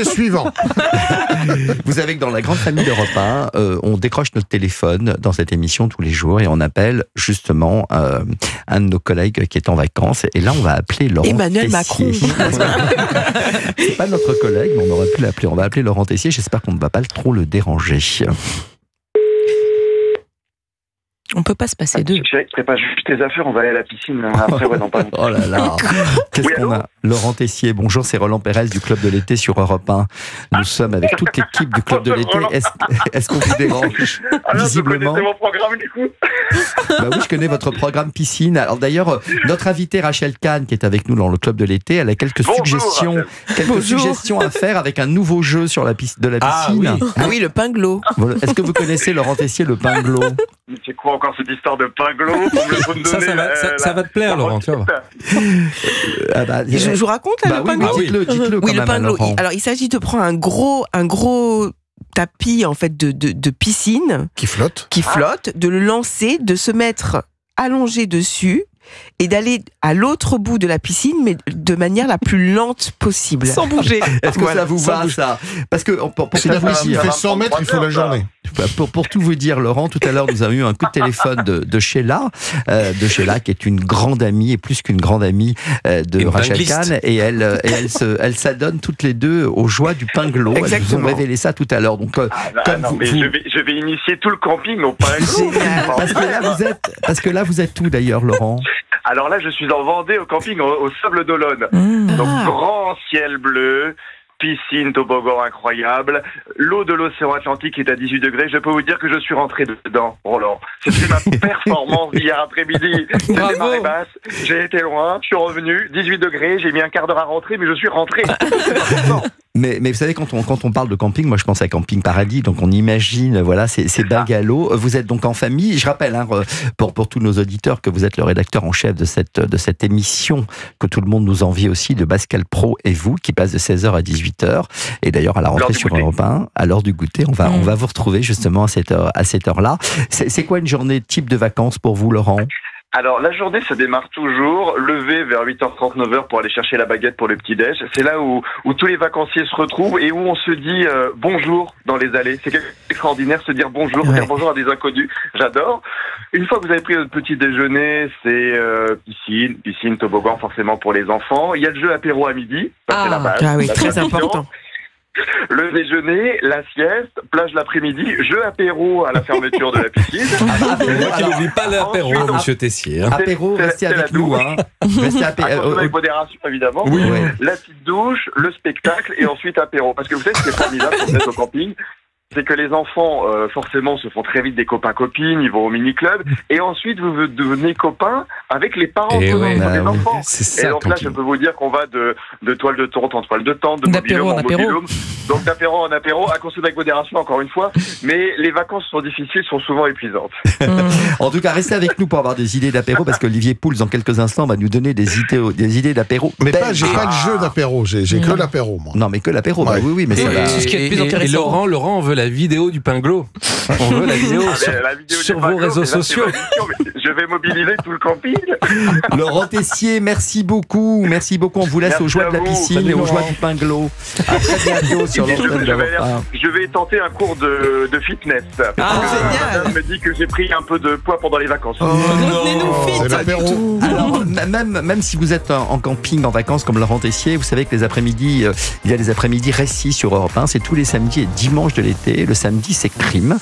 Suivant. Vous savez que dans la grande famille d'Europe 1, on décroche notre téléphone dans cette émission tous les jours et on appelle justement un de nos collègues qui est en vacances. Et là, on va appeler Laurent Emmanuel Tessier. Macron. C'est pas notre collègue, mais on aurait pu l'appeler. On va appeler Laurent Tessier. J'espère qu'on ne va pas trop le déranger. On peut pas se passer d'eux. Je prépare juste tes affaires, on va aller à la piscine après, ouais, non, pas longtemps. Oh là là. Qu'est-ce Oui, qu'on a? Laurent Tessier, bonjour, c'est Roland Pérez du Club de l'été sur Europe 1. Nous sommes avec toute l'équipe du Club de l'été. Est-ce qu'on vous dérange? Alors, Visiblement. vous connaissez mon programme du coup? Bah oui, je connais votre programme piscine. Alors d'ailleurs, notre invitée Rachel Kahn, qui est avec nous dans le Club de l'été, elle a quelques suggestions à faire avec un nouveau jeu sur la piste de la piscine. Ah oui, le pinglo. Voilà. Est-ce que vous connaissez Laurent Tessier, le pinglo? C'est quoi encore cette histoire de pinglo? Ça va te plaire, Laurent, tu vois. Je vous raconte là, le pinglo. Dites-le Oui, quand le même, pinglo. Laurent. Alors, il s'agit de prendre un gros tapis en fait de piscine Qui flotte. de le lancer, de se mettre allongé dessus et d'aller à l'autre bout de la piscine, mais de manière la plus lente possible. Sans bouger. Est-ce que ça vous va, ça? Parce que pour tout vous dire, Il fait 100 mètres, il faut la journée. pour tout vous dire, Laurent, tout à l'heure, nous avons eu un coup de téléphone de Sheila, qui est une grande amie, et plus qu'une grande amie de Une Rachel pingliste. Kahn, et elles s'adonnent toutes les deux aux joies du pinglo. Elles vous ont Exactement. révélé ça tout à l'heure. Donc, Je vais initier tout le camping au pinglo. parce que là, vous êtes où d'ailleurs, Laurent? Alors là, je suis en Vendée au camping au Sable d'Olonne. Donc grand ciel bleu, piscine, toboggan incroyable, l'eau de l'océan Atlantique est à 18 degrés. Je peux vous dire que je suis rentré dedans, Roland. C'était ma performance d'hier après-midi. C'était marée basse, j'ai été loin, je suis revenu, 18 degrés, j'ai mis un quart d'heure à rentrer, mais je suis rentré. Mais vous savez, quand on parle de camping, moi je pense à Camping Paradis, donc on imagine ces bungalows. Vous êtes donc en famille. Je rappelle pour tous nos auditeurs que vous êtes le rédacteur en chef de cette émission que tout le monde nous envie aussi, de Pascal Praud et vous, qui passe de 16h à 18h. Et d'ailleurs à la rentrée sur Europe 1, à l'heure du goûter, on va vous retrouver justement à cette heure-là. C'est quoi une journée type de vacances pour vous, Laurent? Alors, la journée, ça démarre toujours, levé vers 8h30, 9h pour aller chercher la baguette pour le petit-déj. C'est là où tous les vacanciers se retrouvent et où on se dit bonjour dans les allées. C'est extraordinaire, se dire bonjour, dire bonjour à des inconnus. J'adore. Une fois que vous avez pris votre petit déjeuner, c'est piscine, toboggan, forcément pour les enfants. Il y a le jeu apéro à midi. Ça, c'est la base. Ah oui, La très tradition. important. Le déjeuner, la sieste, plage l'après-midi, jeu apéro à la fermeture de la piscine. Moi qui n'oublie pas l'apéro, ensuite, monsieur Tessier. Hein. Apéro, restez c'est avec la nous. douche. Restez Avec modération, évidemment. Oui. La petite douche, le spectacle et ensuite apéro. Parce que vous savez, ce qui est formidable quand vous êtes au camping, c'est que les enfants, forcément, se font très vite des copains-copines, ils vont au mini-club, et ensuite vous devenez copains avec les parents des enfants. C'est ça, et donc là, je peux vous dire qu'on va de toile de tente en toile de tente, de mobil-home en mobil-home, donc d'apéro en apéro, à consommer avec modération, encore une fois, mais les vacances sont difficiles, sont souvent épuisantes. En tout cas, restez avec nous pour avoir des idées d'apéro, parce qu'Olivier Pouls, dans quelques instants, va nous donner des idées d'apéro. Mais j'ai pas le jeu d'apéro, j'ai que l'apéro, moi. Non, mais que l'apéro, bah oui, mais ça va. C'est ce qui est le plus intéressant. Et Laurent, on veut la vidéo du pinglo. On veut la vidéo sur vos réseaux sociaux. Je vais mobiliser tout le camping. Laurent Tessier, merci beaucoup. Merci beaucoup. On vous laisse aux joies de la piscine et aux joies du pinglo. À très bientôt sur l'antenne d'Europe 1. Je vais tenter un cours de fitness. Génial. Madame me dit que j'ai pris un peu de poids pendant les vacances. C'est l'apéro. Alors, même si vous êtes en camping, en vacances comme Laurent Tessier, vous savez que les après-midi, il y a les après-midi récits sur Europe 1. C'est tous les samedis et dimanches de l'été. Le samedi, c'est crime.